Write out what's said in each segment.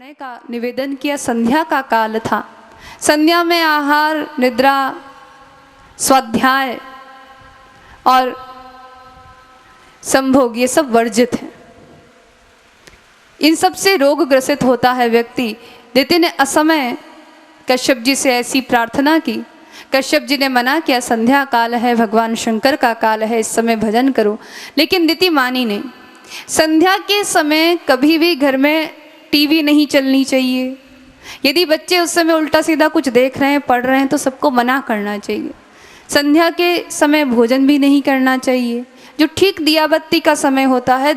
समय का निवेदन किया। संध्या का काल था। संध्या में आहार, निद्रा, स्वाध्याय और संभोग ये सब वर्जित हैं। इन सब से रोग ग्रसित होता है व्यक्ति। दिति ने असमय कश्यप जी से ऐसी प्रार्थना की। कश्यप जी ने मना किया, संध्या काल है, भगवान शंकर का काल है, इस समय भजन करो। लेकिन दिति मानी नहीं। संध्या के समय कभी भी घर में टीवी नहीं चलनी चाहिए। यदि बच्चे उस समय उल्टा सीधा कुछ देख रहे हैं, पढ़ रहे हैं, तो सबको मना करना चाहिए। संध्या के समय भोजन भी नहीं करना चाहिए। जो ठीक दिया बत्ती का समय होता है,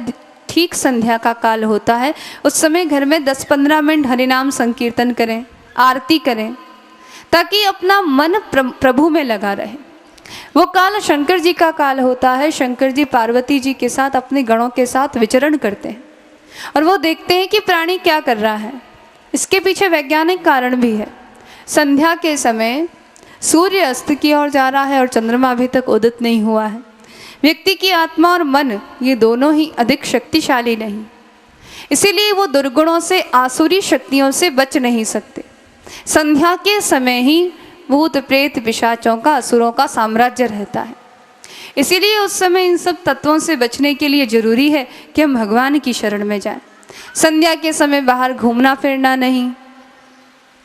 ठीक संध्या का काल होता है, उस समय घर में 10-15 मिनट हरिनाम संकीर्तन करें, आरती करें, ताकि अपना मन प्रभु में लगा रहे। वो काल शंकर जी का काल होता है। शंकर जी पार्वती जी के साथ, अपने गणों के साथ विचरण करते हैं और वो देखते हैं कि प्राणी क्या कर रहा है। इसके पीछे वैज्ञानिक कारण भी है। संध्या के समय सूर्य अस्त की ओर जा रहा है और चंद्रमा अभी तक उदित नहीं हुआ है। व्यक्ति की आत्मा और मन ये दोनों ही अधिक शक्तिशाली नहीं, इसीलिए वो दुर्गुणों से, आसुरी शक्तियों से बच नहीं सकते। संध्या के समय ही भूत प्रेत पिशाचों का, असुरों का साम्राज्य रहता है। इसीलिए उस समय इन सब तत्वों से बचने के लिए जरूरी है कि हम भगवान की शरण में जाएं। संध्या के समय बाहर घूमना फिरना नहीं,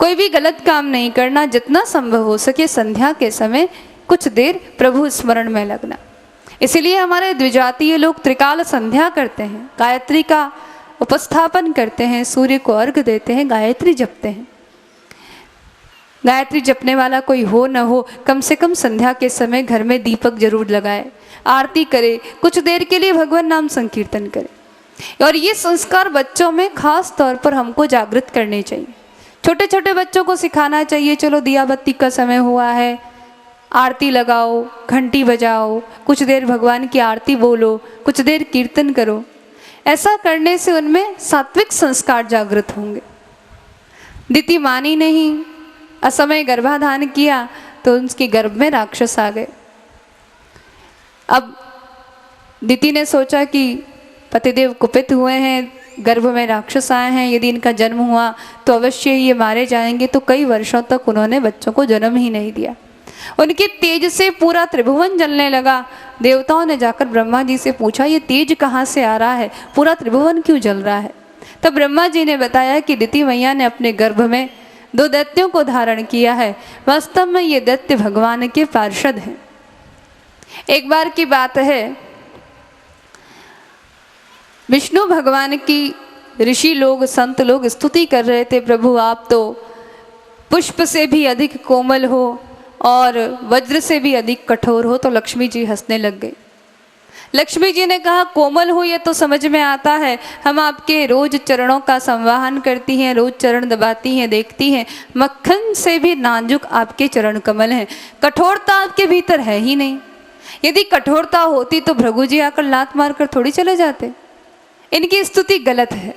कोई भी गलत काम नहीं करना। जितना संभव हो सके संध्या के समय कुछ देर प्रभु स्मरण में लगना। इसीलिए हमारे द्विजातीय लोग त्रिकाल संध्या करते हैं, गायत्री का उपस्थापन करते हैं, सूर्य को अर्घ देते हैं, गायत्री जपते हैं। गायत्री जपने वाला कोई हो न हो, कम से कम संध्या के समय घर में दीपक जरूर लगाए, आरती करे, कुछ देर के लिए भगवान नाम संकीर्तन करे। और ये संस्कार बच्चों में खास तौर पर हमको जागृत करने चाहिए। छोटे छोटे बच्चों को सिखाना चाहिए, चलो दिया बत्ती का समय हुआ है, आरती लगाओ, घंटी बजाओ, कुछ देर भगवान की आरती बोलो, कुछ देर कीर्तन करो। ऐसा करने से उनमें सात्विक संस्कार जागृत होंगे। दिति मानी नहीं, असमय गर्भाधान किया तो उसके गर्भ में राक्षस आ गए। अब दिति ने सोचा कि पतिदेव कुपित हुए हैं, गर्भ में राक्षस आए हैं, यदि इनका जन्म हुआ तो अवश्य ही ये मारे जाएंगे। तो कई वर्षों तक उन्होंने बच्चों को जन्म ही नहीं दिया। उनके तेज से पूरा त्रिभुवन जलने लगा। देवताओं ने जाकर ब्रह्मा जी से पूछा, ये तेज कहाँ से आ रहा है, पूरा त्रिभुवन क्यों जल रहा है? तब ब्रह्मा जी ने बताया कि दिति मैया ने अपने गर्भ में 2 दैत्यों को धारण किया है। वास्तव में ये दैत्य भगवान के पार्षद हैं। एक बार की बात है, विष्णु भगवान की ऋषि लोग, संत लोग स्तुति कर रहे थे, प्रभु आप तो पुष्प से भी अधिक कोमल हो और वज्र से भी अधिक कठोर हो। तो लक्ष्मी जी हंसने लग गई। लक्ष्मी जी ने कहा, कोमल हो ये तो समझ में आता है, हम आपके रोज चरणों का संवाहन करती हैं, रोज चरण दबाती हैं, देखती हैं, मक्खन से भी नाजुक आपके चरण कमल हैं। कठोरता आपके भीतर है ही नहीं। यदि कठोरता होती तो भृगु जी आकर लात मारकर थोड़ी चले जाते। इनकी स्तुति गलत है।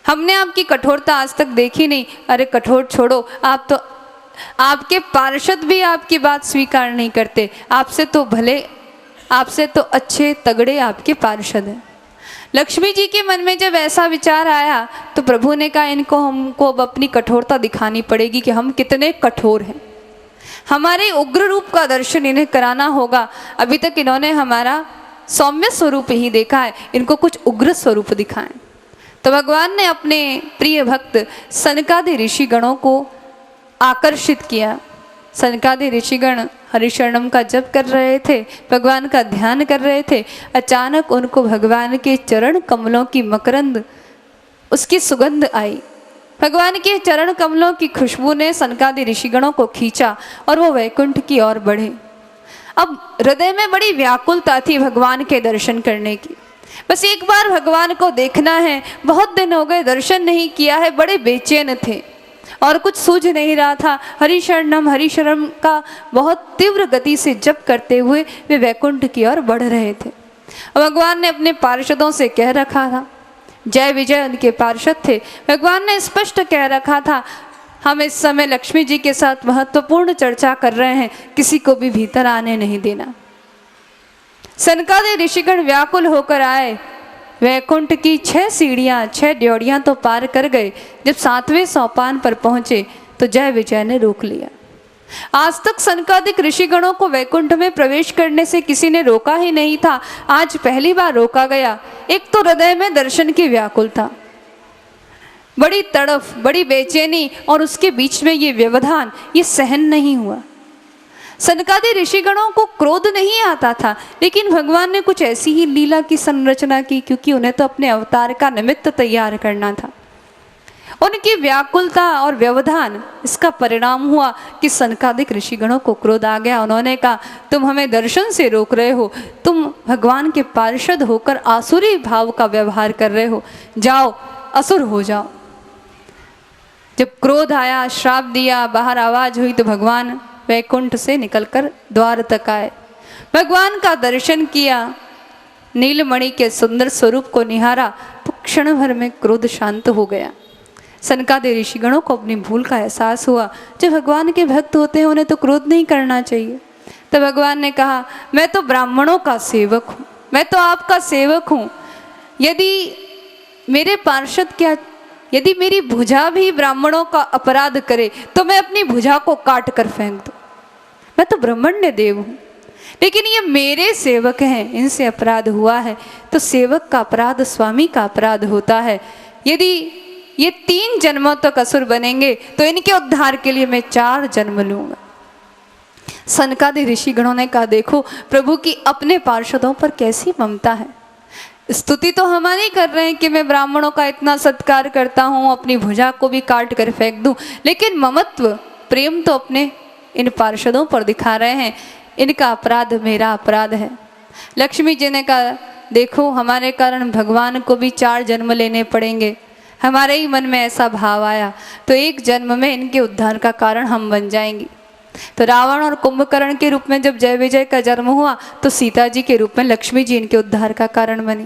हमने आपकी कठोरता आज तक देखी नहीं। अरे कठोर छोड़ो, आप तो, आपके पार्षद भी आपकी बात स्वीकार नहीं करते। आपसे तो भले, आपसे तो अच्छे तगड़े आपके पार्षद हैं। लक्ष्मी जी के मन में जब ऐसा विचार आया तो प्रभु ने कहा, इनको, हमको अब अपनी कठोरता दिखानी पड़ेगी कि हम कितने कठोर हैं। हमारे उग्र रूप का दर्शन इन्हें कराना होगा। अभी तक इन्होंने हमारा सौम्य स्वरूप ही देखा है, इनको कुछ उग्र स्वरूप दिखाएं। तो भगवान ने अपने प्रिय भक्त सनकादि ऋषिगणों को आकर्षित किया। सनकादि ऋषिगण हरिशरणम का जप कर रहे थे, भगवान का ध्यान कर रहे थे। अचानक उनको भगवान के चरण कमलों की मकरंद, उसकी सुगंध आई। भगवान के चरण कमलों की खुशबू ने सनकादि ऋषिगणों को खींचा और वो वैकुंठ की ओर बढ़े। अब हृदय में बड़ी व्याकुलता थी भगवान के दर्शन करने की। बस एक बार भगवान को देखना है। बहुत दिन हो गए दर्शन नहीं किया है, बड़े बेचैन थे और कुछ सूझ नहीं रहा था। हरिशरणम का बहुत तीव्र गति से जप करते हुए वे वैकुंठ की ओर बढ़ रहे थे। भगवान ने अपने पार्षदों से कह रखा था, जय विजय उनके पार्षद थे, भगवान ने स्पष्ट कह रखा था, हम इस समय लक्ष्मी जी के साथ महत्वपूर्ण चर्चा कर रहे हैं, किसी को भी भीतर आने नहीं देना। सनकादि ऋषिगण व्याकुल होकर आए वैकुंठ की 6 सीढ़ियाँ 6 ड्योढ़ियाँ तो पार कर गए। जब 7वें सोपान पर पहुँचे तो जय विजय ने रोक लिया। आज तक सनकादिक ऋषिगणों को वैकुंठ में प्रवेश करने से किसी ने रोका ही नहीं था, आज पहली बार रोका गया। एक तो हृदय में दर्शन की व्याकुलता, बड़ी तड़फ, बड़ी बेचैनी, और उसके बीच में ये व्यवधान, ये सहन नहीं हुआ। सनकादि ऋषिगणों को क्रोध नहीं आता था, लेकिन भगवान ने कुछ ऐसी ही लीला की संरचना की, क्योंकि उन्हें तो अपने अवतार का निमित्त तैयार करना था। उनकी व्याकुलता और व्यवधान, इसका परिणाम हुआ कि सनकादिक ऋषिगणों को क्रोध आ गया। उन्होंने कहा, तुम हमें दर्शन से रोक रहे हो, तुम भगवान के पार्षद होकर आसुरी भाव का व्यवहार कर रहे हो, जाओ असुर हो जाओ। जब क्रोध आया, श्राप दिया, बाहर आवाज हुई, तो भगवान वैकुंठ से निकलकर द्वार तक आए। भगवान का दर्शन किया, नीलमणि के सुंदर स्वरूप को निहारा, तो क्षण भर में क्रोध शांत हो गया। सनकादि ऋषिगणों को अपनी भूल का एहसास हुआ। जो भगवान के भक्त होते हैं उन्हें तो क्रोध नहीं करना चाहिए। तो भगवान ने कहा, मैं तो ब्राह्मणों का सेवक हूँ, मैं तो आपका सेवक हूँ। यदि मेरे पार्षद क्या, यदि मेरी भुजा भी ब्राह्मणों का अपराध करे तो मैं अपनी भुजा को काट कर फेंक दूँ। मैं तो ब्रह्मण्य देव हूँ, लेकिन ये मेरे सेवक हैं, इनसे अपराध हुआ है तो सेवक का अपराध स्वामी का अपराध होता है। यदि ये 3 जन्मों तक असुर बनेंगे तो इनके उद्धार के लिए मैं 4 जन्म लूंगा। सनकादि ऋषिगणों ने कहा, देखो प्रभु की अपने पार्षदों पर कैसी ममता है। स्तुति तो हमारी कर रहे हैं कि मैं ब्राह्मणों का इतना सत्कार करता हूँ, अपनी भुजा को भी काट कर फेंक दूँ, लेकिन ममत्व प्रेम तो अपने इन पार्षदों पर दिखा रहे हैं। इनका अपराध मेरा अपराध है। लक्ष्मी जी ने कहा, देखो हमारे कारण भगवान को भी 4 जन्म लेने पड़ेंगे। हमारे ही मन में ऐसा भाव आया तो 1 जन्म में इनके उद्धार का कारण हम बन जाएंगे। तो रावण और कुंभकर्ण के रूप में जब जय विजय का जन्म हुआ तो सीता जी के रूप में लक्ष्मी जी इनके उद्धार का कारण बनी।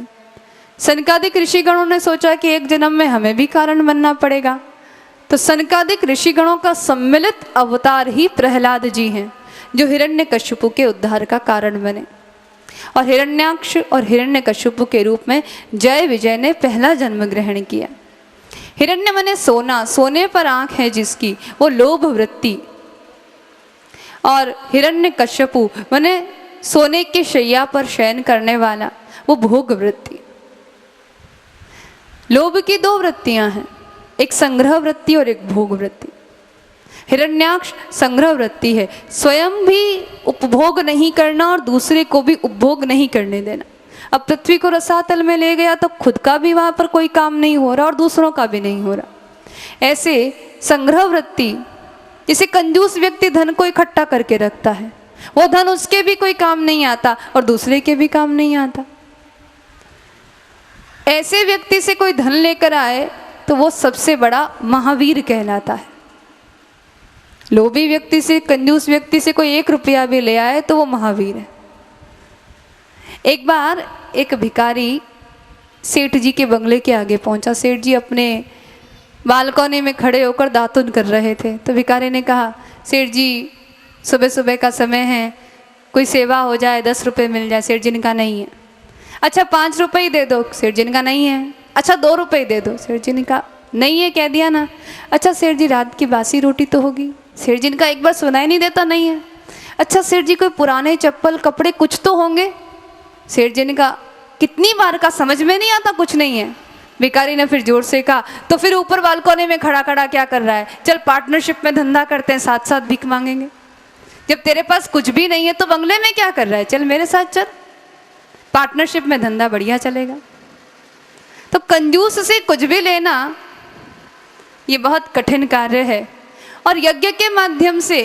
सनकादिक ऋषिगणों ने सोचा कि 1 जन्म में हमें भी कारण बनना पड़ेगा। तो सनकादिक ऋषिगणों का सम्मिलित अवतार ही प्रहलाद जी हैं, जो हिरण्यकश्यपु के उद्धार का कारण बने। और हिरण्याक्ष और हिरण्यकश्यपु के रूप में जय विजय ने पहला जन्म ग्रहण किया। हिरण्य मने सोना, सोने पर आंख है जिसकी, वो लोभ वृत्ति, और हिरण्यकश्यपु मने सोने के शैया पर शयन करने वाला, वो भोग वृत्ति। लोभ की 2 वृत्तियां हैं, एक संग्रह वृत्ति और एक भोग वृत्ति। हिरण्याक्ष संग्रह वृत्ति है, स्वयं भी उपभोग नहीं करना और दूसरे को भी उपभोग नहीं करने देना। अब पृथ्वी को रसातल में ले गया तो खुद का भी वहां पर कोई काम नहीं हो रहा और दूसरों का भी नहीं हो रहा। ऐसे संग्रह वृत्ति, जैसे कंजूस व्यक्ति धन को इकट्ठा करके रखता है, वो धन उसके भी कोई काम नहीं आता और दूसरे के भी काम नहीं आता। ऐसे व्यक्ति से कोई धन लेकर आए तो वो सबसे बड़ा महावीर कहलाता है। लोभी व्यक्ति से, कंजूस व्यक्ति से कोई 1 रुपया भी ले आए तो वो महावीर है। एक बार एक भिखारी सेठ जी के बंगले के आगे पहुंचा। सेठ जी अपने बालकनी में खड़े होकर दातुन कर रहे थे। तो भिखारी ने कहा, सेठ जी सुबह सुबह का समय है, कोई सेवा हो जाए, 10 रुपये मिल जाए। सेठ जी ने कहा नहीं है। अच्छा 5 रुपये ही दे दो। सेठ जी ने कहा नहीं है। अच्छा 2 रुपये दे दो। सेठ जी ने कहा नहीं है, कह दिया ना। अच्छा सेठ जी रात की बासी रोटी तो होगी। सेठ जी ने कहा एक बार सुनाई नहीं देता नहीं है। अच्छा सेठ जी कोई पुराने चप्पल कपड़े कुछ तो होंगे। सेठ जी ने कहा कितनी बार का, समझ में नहीं आता, कुछ नहीं है। भिखारी ने फिर जोर से कहा, तो फिर ऊपर बालकोनी में खड़ा खड़ा क्या कर रहा है, चल पार्टनरशिप में धंधा करते हैं, साथ साथ भीख मांगेंगे। जब तेरे पास कुछ भी नहीं है तो बंगले में क्या कर रहा है, चल मेरे साथ चल, पार्टनरशिप में धंधा बढ़िया चलेगा। तो कंजूस से कुछ भी लेना ये बहुत कठिन कार्य है, और यज्ञ के माध्यम से,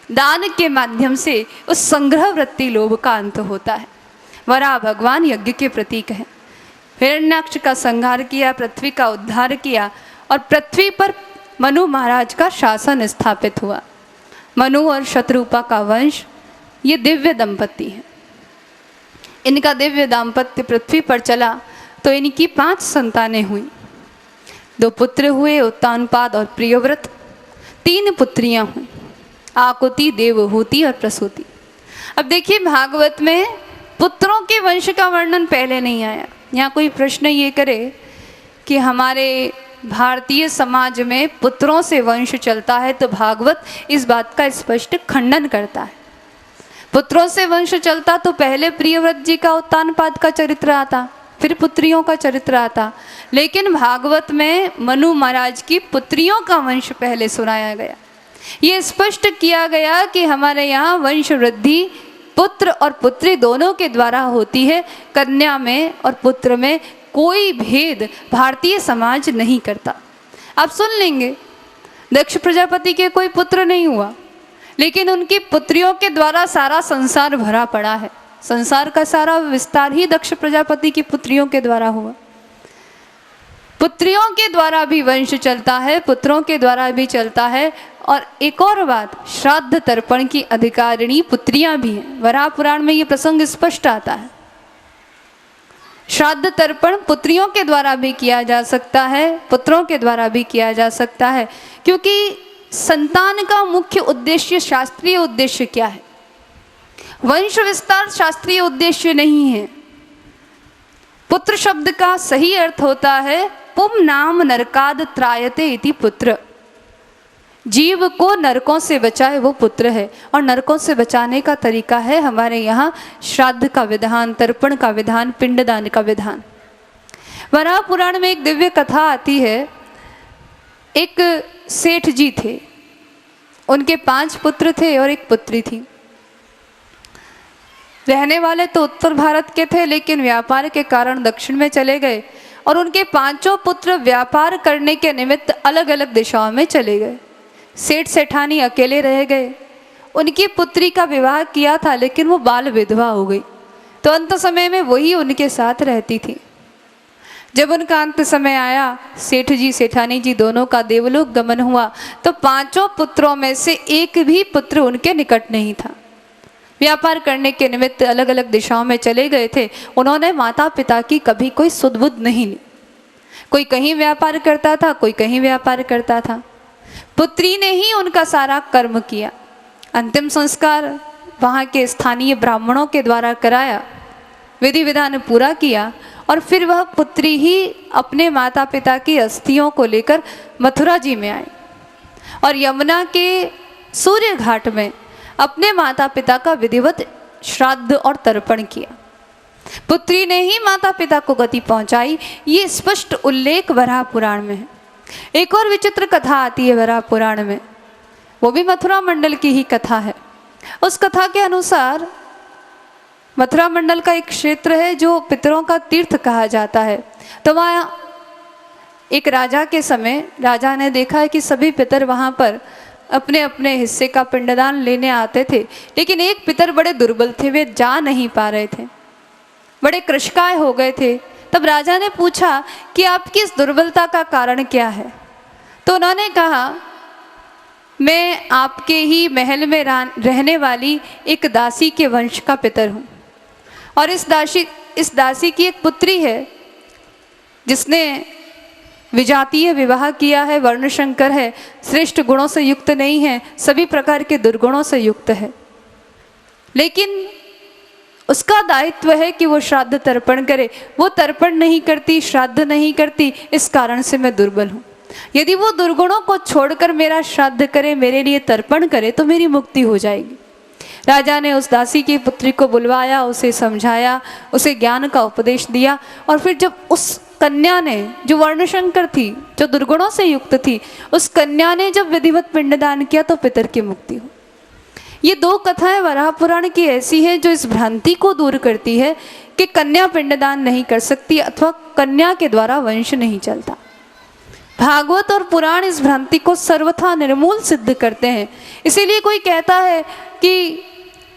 दान के माध्यम से उस संग्रह वृत्ति लोभ का अंत होता है। वराह भगवान यज्ञ के प्रतीक है। हिरण्याक्ष का संहार किया, पृथ्वी का उद्धार किया, और पृथ्वी पर मनु महाराज का शासन स्थापित हुआ। मनु और शत्रुपा का वंश ये दिव्य दंपति है। इनका दिव्य दाम्पत्य पृथ्वी पर चला तो इनकी 5 संतानें हुई। 2 पुत्र हुए, उत्तानपाद और प्रियव्रत। 3 पुत्रियां हुई, आकुति, देवहूति और प्रसूति। अब देखिए भागवत में पुत्रों के वंश का वर्णन पहले नहीं आया, यहाँ कोई प्रश्न ये करे कि हमारे भारतीय समाज में पुत्रों से वंश चलता है, तो भागवत इस बात का स्पष्ट खंडन करता है। पुत्रों से वंश चलता तो पहले प्रियव्रत जी का उत्तानपाद का चरित्र आता, फिर पुत्रियों का चरित्र आता, लेकिन भागवत में मनु महाराज की पुत्रियों का वंश पहले सुनाया गया। ये स्पष्ट किया गया कि हमारे यहाँ वंश वृद्धि पुत्र और पुत्री दोनों के द्वारा होती है। कन्या में और पुत्र में कोई भेद भारतीय समाज नहीं करता। आप सुन लेंगे, दक्ष प्रजापति के कोई पुत्र नहीं हुआ, लेकिन उनकी पुत्रियों के द्वारा सारा संसार भरा पड़ा है। संसार का सारा विस्तार ही दक्ष प्रजापति की पुत्रियों के द्वारा हुआ। पुत्रियों के द्वारा भी वंश चलता है, पुत्रों के द्वारा भी चलता है। और एक और बात, श्राद्ध तर्पण की अधिकारिणी पुत्रियां भी हैं। वराह पुराण में ये प्रसंग स्पष्ट आता है। श्राद्ध तर्पण पुत्रियों के द्वारा भी किया जा सकता है, पुत्रों के द्वारा भी किया जा सकता है, क्योंकि संतान का मुख्य उद्देश्य, शास्त्रीय उद्देश्य क्या है? वंश विस्तार शास्त्रीय उद्देश्य नहीं है। पुत्र शब्द का सही अर्थ होता है पुम नाम नरकाद त्रायते इति पुत्र। जीव को नरकों से बचाए वो पुत्र है, और नरकों से बचाने का तरीका है हमारे यहाँ श्राद्ध का विधान, तर्पण का विधान, पिंडदान का विधान। वराह पुराण में एक दिव्य कथा आती है। एक सेठ जी थे, उनके 5 पुत्र थे और एक पुत्री थी। रहने वाले तो उत्तर भारत के थे, लेकिन व्यापार के कारण दक्षिण में चले गए, और उनके 5 पुत्र व्यापार करने के निमित्त अलग अलग दिशाओं में चले गए। सेठ सेठानी अकेले रह गए। उनकी पुत्री का विवाह किया था, लेकिन वो बाल विधवा हो गई, तो अंत समय में वही उनके साथ रहती थी। जब उनका अंत समय आया, सेठ जी सेठानी जी दोनों का देवलोक गमन हुआ, तो 5 पुत्रों में से एक भी पुत्र उनके निकट नहीं था। व्यापार करने के निमित्त अलग अलग दिशाओं में चले गए थे। उन्होंने माता पिता की कभी कोई सुध-बुध नहीं ली। कोई कहीं व्यापार करता था, कोई कहीं व्यापार करता था। पुत्री ने ही उनका सारा कर्म किया। अंतिम संस्कार वहाँ के स्थानीय ब्राह्मणों के द्वारा कराया, विधि विधान पूरा किया, और फिर वह पुत्री ही अपने माता पिता की अस्थियों को लेकर मथुरा जी में आई, और यमुना के सूर्य घाट में अपने माता पिता का विधिवत श्राद्ध और तर्पण किया। पुत्री ने ही माता पिता को गति पहुंचाई। ये स्पष्ट उल्लेख वराह पुराण में है। एक और विचित्र कथा आती है वराह पुराण में, वो भी मथुरा मंडल की ही कथा है। उस कथा के अनुसार मथुरा मंडल का एक क्षेत्र है जो पितरों का तीर्थ कहा जाता है। तो वहाँ एक राजा के समय राजा ने देखा है कि सभी पितर वहाँ पर अपने अपने हिस्से का पिंडदान लेने आते थे, लेकिन एक पितर बड़े दुर्बल थे, वे जा नहीं पा रहे थे, बड़े कृशकाय हो गए थे। तब राजा ने पूछा कि आपकी इस दुर्बलता का कारण क्या है? तो उन्होंने कहा, मैं आपके ही महल में रहने वाली एक दासी के वंश का पितर हूँ, और इस दासी की एक पुत्री है जिसने विजातीय विवाह किया है, वर्णशंकर है, श्रेष्ठ गुणों से युक्त नहीं है, सभी प्रकार के दुर्गुणों से युक्त है, लेकिन उसका दायित्व है कि वो श्राद्ध तर्पण करे। वो तर्पण नहीं करती, श्राद्ध नहीं करती, इस कारण से मैं दुर्बल हूँ। यदि वो दुर्गुणों को छोड़कर मेरा श्राद्ध करे, मेरे लिए तर्पण करे, तो मेरी मुक्ति हो जाएगी। राजा ने उस दासी की पुत्री को बुलवाया, उसे समझाया, उसे ज्ञान का उपदेश दिया, और फिर जब उस कन्या ने, जो वर्णशंकर थी, जो दुर्गुणों से युक्त थी, उस कन्या ने जब विधिवत पिंडदान किया तो पितर की मुक्ति हुई। ये 2 कथाएं वराह पुराण की ऐसी हैं जो इस भ्रांति को दूर करती है कि कन्या पिंडदान नहीं कर सकती अथवा कन्या के द्वारा वंश नहीं चलता। भागवत और पुराण इस भ्रांति को सर्वथा निर्मूल सिद्ध करते हैं। इसीलिए कोई कहता है कि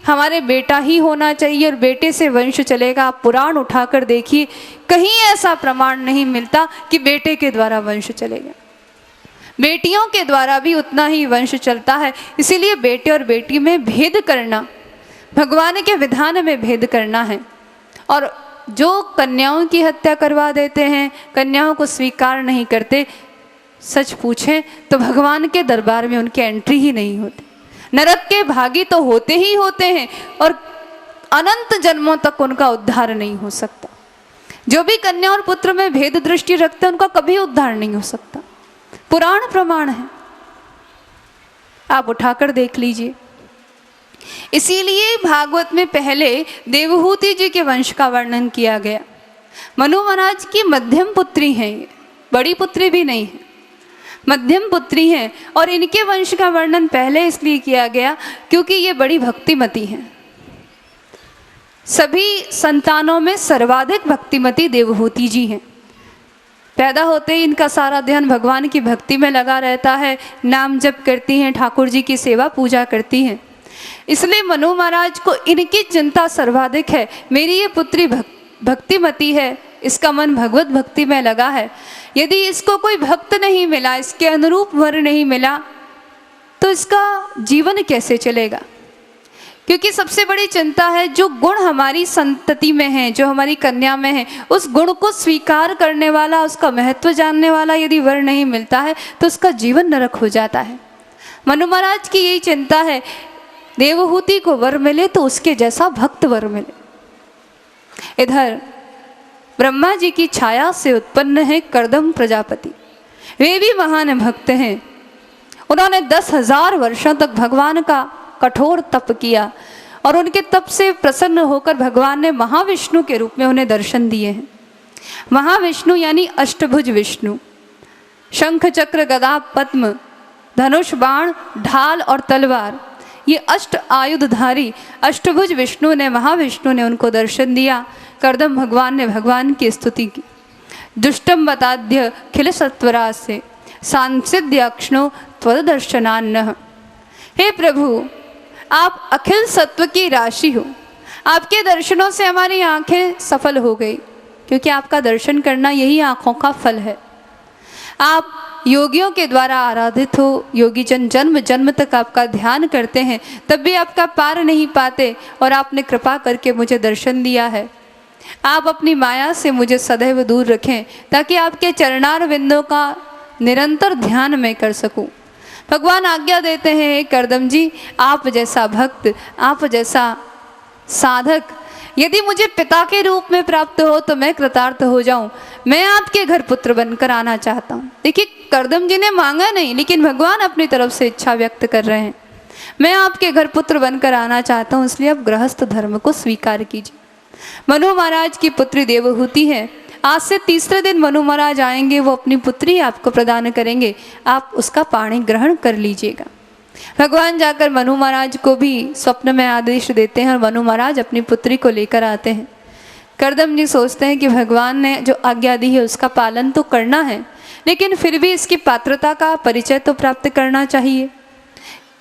हमारे बेटा ही होना चाहिए और बेटे से वंश चलेगा। आप पुराण उठाकर देखिए, कहीं ऐसा प्रमाण नहीं मिलता कि बेटे के द्वारा वंश चलेगा। बेटियों के द्वारा भी उतना ही वंश चलता है। इसीलिए बेटे और बेटी में भेद करना, भगवान के विधान में भेद करना है। और जो कन्याओं की हत्या करवा देते हैं, कन्याओं को स्वीकार नहीं करते, सच पूछें तो भगवान के दरबार में उनकी एंट्री ही नहीं होती। नरक के भागी तो होते ही होते हैं और अनंत जन्मों तक उनका उद्धार नहीं हो सकता। जो भी कन्या और पुत्र में भेद दृष्टि रखते हैं उनका कभी उद्धार नहीं हो सकता। पुराण प्रमाण है, आप उठाकर देख लीजिए। इसीलिए भागवत में पहले देवहूति जी के वंश का वर्णन किया गया। मनु महाराज की मध्यम पुत्री है, ये बड़ी पुत्री भी नहीं है, मध्यम पुत्री है। और इनके वंश का वर्णन पहले इसलिए किया गया क्योंकि ये बड़ी भक्तिमती हैं। सभी संतानों में सर्वाधिक भक्तिमती देवहूति जी हैं। पैदा होते ही इनका सारा ध्यान भगवान की भक्ति में लगा रहता है, नाम जप करती हैं, ठाकुर जी की सेवा पूजा करती हैं। इसलिए मनु महाराज को इनकी चिंता सर्वाधिक है। मेरी ये पुत्री भक्तिमती है, इसका मन भगवत भक्ति में लगा है। यदि इसको कोई भक्त नहीं मिला, इसके अनुरूप वर नहीं मिला, तो इसका जीवन कैसे चलेगा? क्योंकि सबसे बड़ी चिंता है जो गुण हमारी संतति में है, जो हमारी कन्या में है, उस गुण को स्वीकार करने वाला, उसका महत्व जानने वाला यदि वर नहीं मिलता है तो उसका जीवन नरक हो जाता है। मनु महाराज की यही चिंता है, देवहूति को वर मिले तो उसके जैसा भक्त वर मिले। इधर ब्रह्मा जी की छाया से उत्पन्न है कर्दम प्रजापति, वे भी महान भक्त हैं। उन्होंने 10,000 वर्षों तक भगवान का कठोर तप किया और उनके तप से प्रसन्न होकर भगवान ने महाविष्णु के रूप में उन्हें दर्शन दिए हैं। महाविष्णु यानी अष्टभुज विष्णु, शंख चक्र गदा पद्म धनुष बाण ढाल और तलवार, ये अष्ट आयुधधारी अष्टभुज विष्णु ने, महाविष्णु ने उनको दर्शन दिया। कर्दम भगवान ने भगवान की स्तुति की। दुष्टम बताद्य खिल सत्वरा से सांसिद्य अक्षणो त्वदर्शनान्न। हे प्रभु, आप अखिल सत्व की राशि हो, आपके दर्शनों से हमारी आंखें सफल हो गई, क्योंकि आपका दर्शन करना यही आंखों का फल है। आप योगियों के द्वारा आराधित हो, योगी जन जन्म जन्म तक आपका ध्यान करते हैं, तब भी आपका पार नहीं पाते, और आपने कृपा करके मुझे दर्शन दिया है। आप अपनी माया से मुझे सदैव दूर रखें ताकि आपके चरणार बिंदों का निरंतर ध्यान मैं कर सकूं। भगवान आज्ञा देते हैं, कर्दम जी, आप जैसा भक्त, आप जैसा साधक यदि मुझे पिता के रूप में प्राप्त हो तो मैं कृतार्थ हो जाऊं। मैं आपके घर पुत्र बनकर आना चाहता हूं। देखिए, कर्दम जी ने मांगा नहीं, लेकिन भगवान अपनी तरफ से इच्छा व्यक्त कर रहे हैं। मैं आपके घर पुत्र बनकर आना चाहता हूं, इसलिए आप गृहस्थ धर्म को स्वीकार कीजिए। मनु महाराज की पुत्री देवहूति है। आज से तीसरे दिन मनु महाराज आएंगे, वो अपनी पुत्री आपको प्रदान करेंगे, आप उसका पाणी ग्रहण कर लीजिएगा। भगवान जाकर मनु महाराज को भी स्वप्न में आदेश देते हैं और मनु महाराज अपनी पुत्री को लेकर आते हैं। कर्दम जी सोचते हैं कि भगवान ने जो आज्ञा दी है उसका पालन तो करना है, लेकिन फिर भी इसकी पात्रता का परिचय तो प्राप्त करना चाहिए।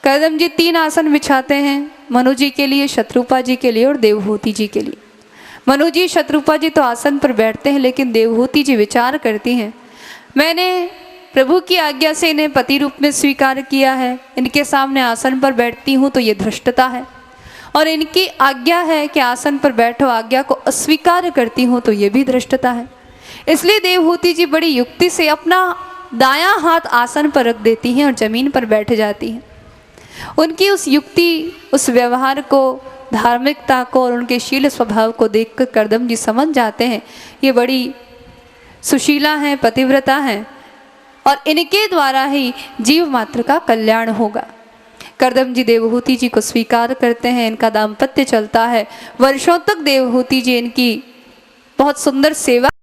कर्दम जी 3 आसन बिछाते हैं, मनु जी के लिए, शत्रुपा जी के लिए और देवहूति जी के लिए। मनु जी शत्रुपा जी तो आसन पर बैठते हैं, लेकिन देवहूति जी विचार करती हैं, मैंने प्रभु की आज्ञा से इन्हें पति रूप में स्वीकार किया है, इनके सामने आसन पर बैठती हूँ तो ये धृष्टता है, और इनकी आज्ञा है कि आसन पर बैठो, आज्ञा को अस्वीकार करती हूँ तो ये भी धृष्टता है। इसलिए देवहूति जी बड़ी युक्ति से अपना दायां हाथ आसन पर रख देती हैं और जमीन पर बैठ जाती हैं। उनकी उस युक्ति, उस व्यवहार को, धार्मिकता को और उनके शील स्वभाव को देखकर कर्दम जी समझ जाते हैं ये बड़ी सुशीला हैं, पतिव्रता हैं, और इनके द्वारा ही जीव मात्र का कल्याण होगा। कर्दम जी देवहूति जी को स्वीकार करते हैं, इनका दाम्पत्य चलता है। वर्षों तक देवहूति जी इनकी बहुत सुंदर सेवा